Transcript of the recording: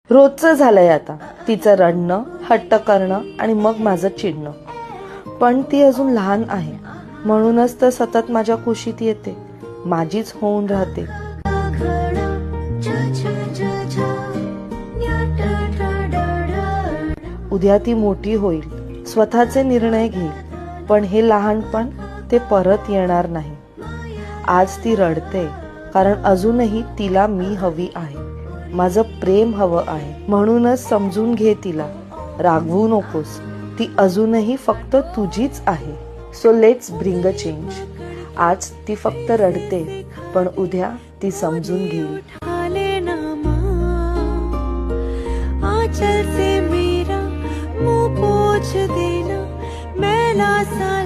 रोजचं झालंय आता तिचं रडणं, हट्ट करणं आणि मग माझं चिडणं. पण ती अजून लहान आहे, म्हणूनच तर सतत माझ्या कुशीत येते, माझीच होऊन राहते. उद्या ती मोठी होईल, स्वतःचे निर्णय घेईल, पण हे लहानपण ते परत येणार नाही. आज ती रडते कारण अजूनही तिला मी हवी आहे, माझं प्रेम हवं आहे. म्हणूनच समजून घे तिला, रागवू नकोस, ती अजूनही फक्त तुझीच आहे. So let's bring a change. आज ती फक्त रडते, पण उद्या ती समजून घेईल. आंचल से मेरा मुंह पोंछ देना, मैला सा